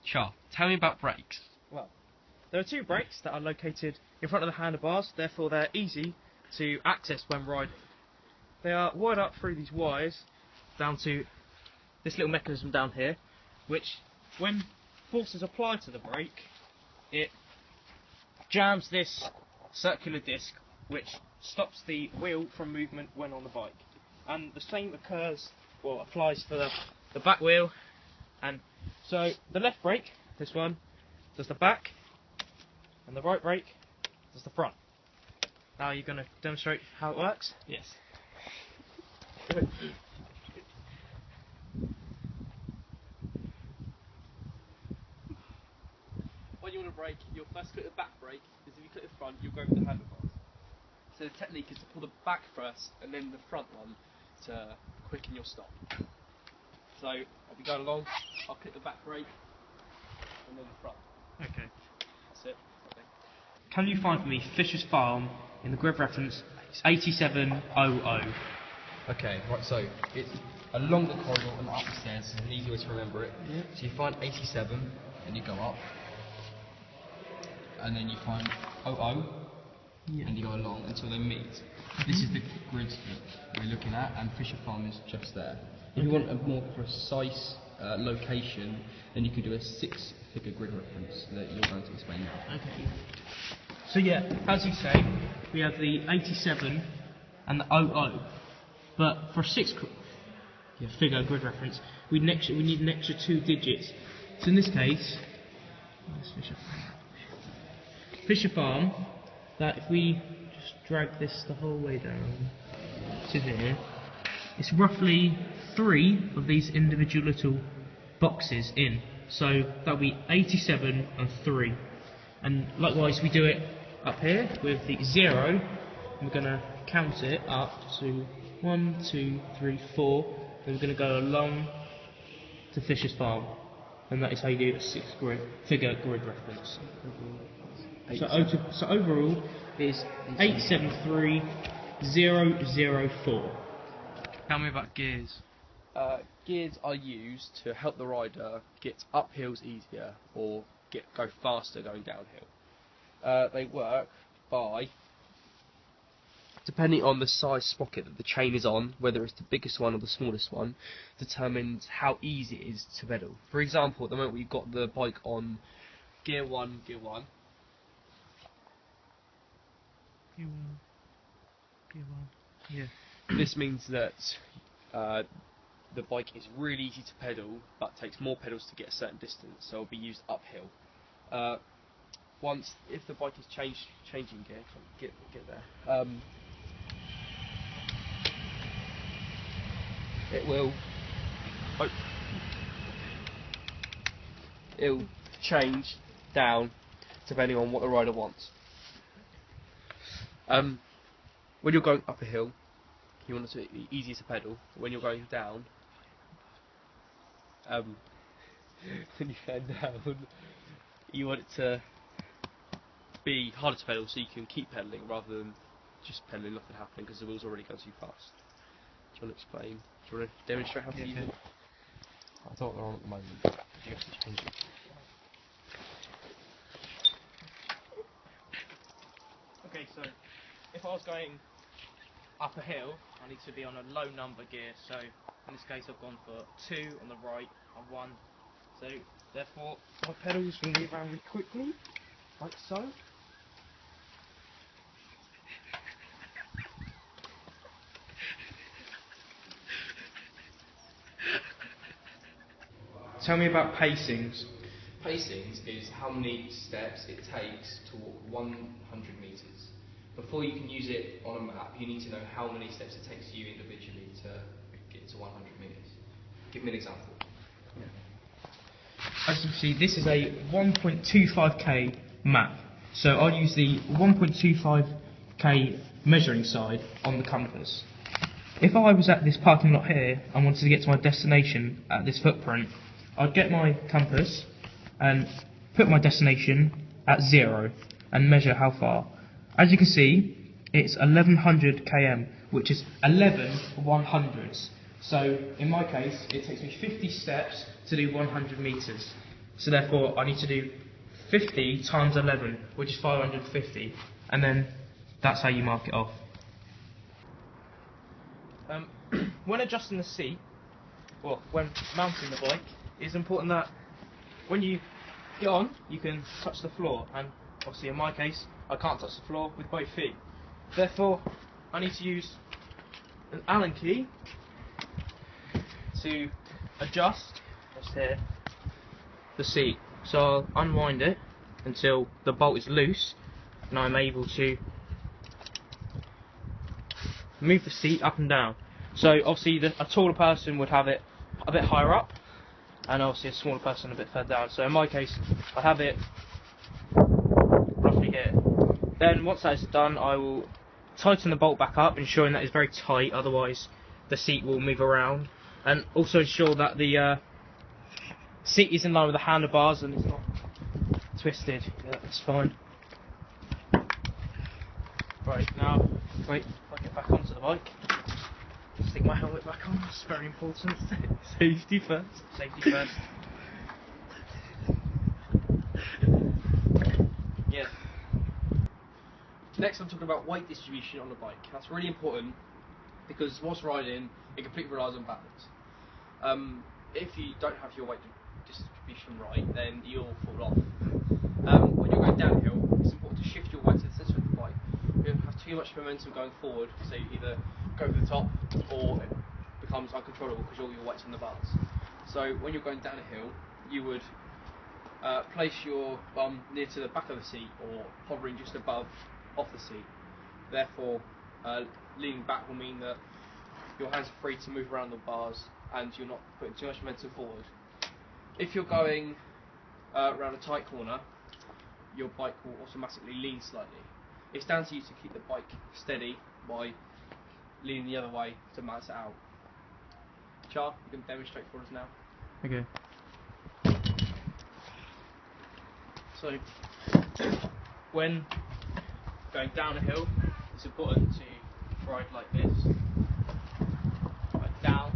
Sure. Tell me about brakes. Well, there are two brakes that are located in front of the handlebars, therefore they're easy to access when riding. They are wired up through these wires down to this little mechanism down here, which, when force is applied to the brake, it jams this circular disc, which stops the wheel from movement when on the bike. And the same applies for the back wheel. And so the left brake, this one, does the back, and the right brake does the front. Now you're going to demonstrate how it works? Yes. When you want to brake, you'll first click the back brake, because if you click the front, you'll go over the handlebars. So the technique is to pull the back first, and then the front one to quicken your stop. So, I'll be going along, I'll click the back brake, and then the front. Okay. That's it. Okay. Can you find for me Fisher's Farm in the grid reference 8700? Okay, right, so it's along the corridor and up the stairs, it's an easy way to remember it. Yeah. So you find 87 and you go up, and then you find 00 and you go along until they meet. This is the grid that we're looking at, and Fisher Farm is just there. If you want a more precise location, then you could do a 6-figure grid reference that you're going to explain now. Okay. So yeah, as you say, we have the 87 and the 00. But for a 6-figure grid reference, we need an extra 2 digits. So in this case, Fisher Farm, that if we just drag this the whole way down to here, it's roughly 3 of these individual little boxes in. So that'll be 87 and 3. And likewise, we do it up here with the 0. We're going to count it up to 1, 2, 3, 4. Then we're going to go along to Fisher's Farm. And that is how you do a 6-figure grid reference. So overall is 873004. Tell me about gears. Gears are used to help the rider get up hills easier or go faster going downhill. They work by, depending on the size sprocket that the chain is on, whether it's the biggest one or the smallest one, determines how easy it is to pedal. For example, at the moment we've got the bike on gear 1, gear 1. Yeah. This means that the bike is really easy to pedal, but takes more pedals to get a certain distance, so it'll be used uphill. If the bike is changing gear, get there. It'll change down depending on what the rider wants. When you're going up a hill, you want it to be easier to pedal. When you're going down, when you go down, you want it to be harder to pedal so you can keep pedaling rather than just pedaling, nothing happening because the wheels already go too fast. Do you want to explain? Do you want to demonstrate how to use it? I thought they're on at the moment. You have to change it. Okay, so if I was going up a hill, I need to be on a low number gear. So in this case, I've gone for 2 on the right and 1. So therefore, my pedals will move around really quickly, like so. Tell me about pacings. Pacings is how many steps it takes to walk 100 metres. Before you can use it on a map, you need to know how many steps it takes you individually to get to 100 metres. Give me an example. As you can see, this is a 1.25k map. So I'll use the 1.25k measuring side on the compass. If I was at this parking lot here and wanted to get to my destination at this footprint, I'd get my compass and put my destination at 0 and measure how far. As you can see, it's 1100 km, which is 11 100s. So in my case, it takes me 50 steps to do 100 metres. So therefore I need to do 50 times 11, which is 550, and then that's how you mark it off. When adjusting the seat, or when mounting the bike, it's important that when you get on, you can touch the floor, and obviously in my case, I can't touch the floor with both feet. Therefore, I need to use an Allen key to adjust, just here, the seat. So I'll unwind it until the bolt is loose, and I'm able to move the seat up and down. So obviously a taller person would have it a bit higher up, and obviously a smaller person a bit further down. So in my case, I have it roughly here. Then once that is done, I will tighten the bolt back up, ensuring that it's very tight, otherwise the seat will move around, and also ensure that the seat is in line with the handlebars and it's not twisted. Yeah, that's fine. Right, now, wait, I'll get back onto the bike. Stick my helmet back on, it's very important. Safety first. Safety first. Yeah. Next I'm talking about weight distribution on the bike. That's really important because whilst riding, it completely relies on balance. If you don't have your weight distribution right, then you'll fall off. When you're going downhill, it's important to shift your weight to the centre of the bike. You don't have too much momentum going forward, so you either go over the top or it becomes uncontrollable because all your weight's on the bars. So when you're going down a hill, you would place your bum near to the back of the seat or hovering just above off the seat. Therefore, leaning back will mean that your hands are free to move around the bars and you're not putting too much momentum forward. If you're going around a tight corner, your bike will automatically lean slightly. It's down to you to keep the bike steady by leaning the other way to balance it out. Char, you can demonstrate for us now. Okay. So, when going down a hill, it's important to ride like this. Right down.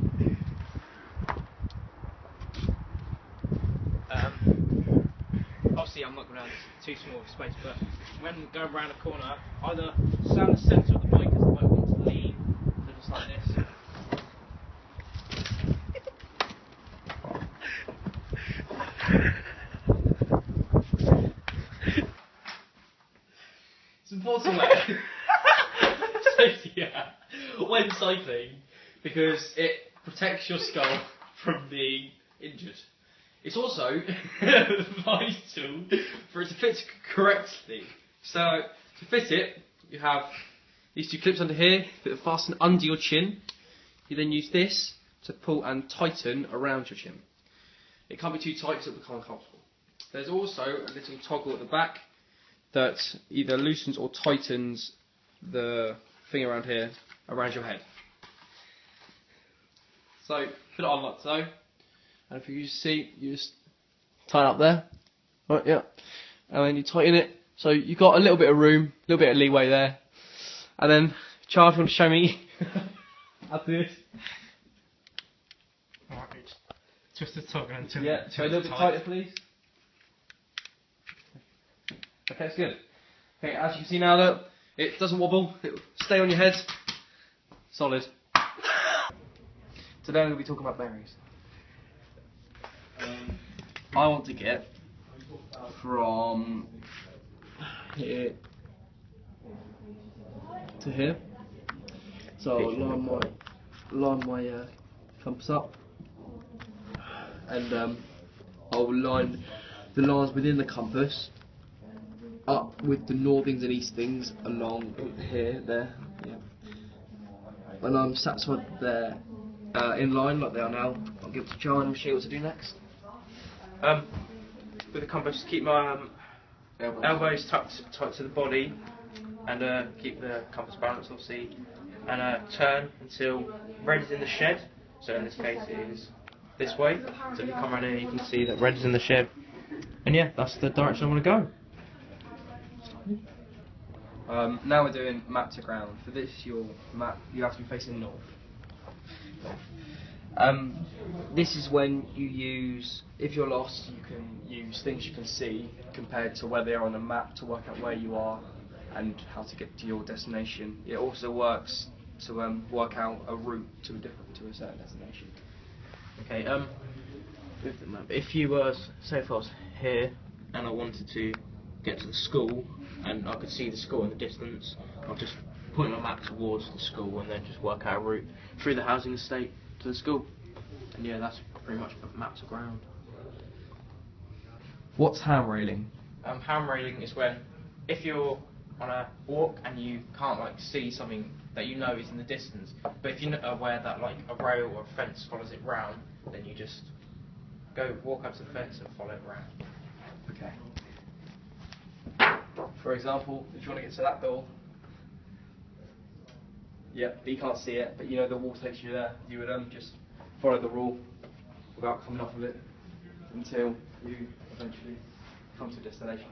Obviously I'm not going to have too small of a space, but when going around a corner, either stand the centre of the bike as the bike wants to lean, so just like this. It's important that safety when cycling because it protects your skull from being injured. It's also vital for it to fit correctly. So to fit it, you have these two clips under here that fasten under your chin. You then use this to pull and tighten around your chin. It can't be too tight so it becomes uncomfortable. There's also a little toggle at the back that either loosens or tightens the thing around here around your head. So put it on like so. And if you see, you just tie it up there, right? Yeah, and then you tighten it. So you've got a little bit of room, a little bit of leeway there. And then, Charles, you want to show me how to do this? Alright, twist the toggle until so a little bit tighter, please. Okay, that's good. Okay, as you can see now, look, it doesn't wobble. It will stay on your head. Solid. Today I'm going to be talking about bearings. I want to get from here to here. So I'll line my compass up, and I'll line the lines within the compass up with the northings and eastings along here, there, yeah. When I'm satisfied they're in line like they are now, I'll give it to Charlie and show you what to do next. With the compass, keep my elbows tucked tight to the body, and keep the compass balanced, obviously, and turn until red is in the shed. So in this case it is this way. So if you come around here, you can see that red is in the shed. And yeah, that's the direction I want to go. Now we're doing map to ground. For this, your map, you have to be facing north. This is when you use, if you're lost, you can use things you can see compared to where they are on a map to work out where you are and how to get to your destination. It also works to work out a route to a certain destination. Okay, with the map, if you were, say if I was here and I wanted to get to the school and I could see the school in the distance, I'll just point my map towards the school and then just work out a route through the housing estate to the school. And yeah, that's pretty much maps of ground. What's hand railing? Hand railing is when, if you're on a walk and you can't like see something that you know is in the distance, but if you're not aware that like a rail or a fence follows it round, then you just walk up to the fence and follow it round. Okay. For example, if you want to get to that door, but you can't see it, but you know the wall takes you there, you would just follow the rule without coming off of it until you eventually come to a destination.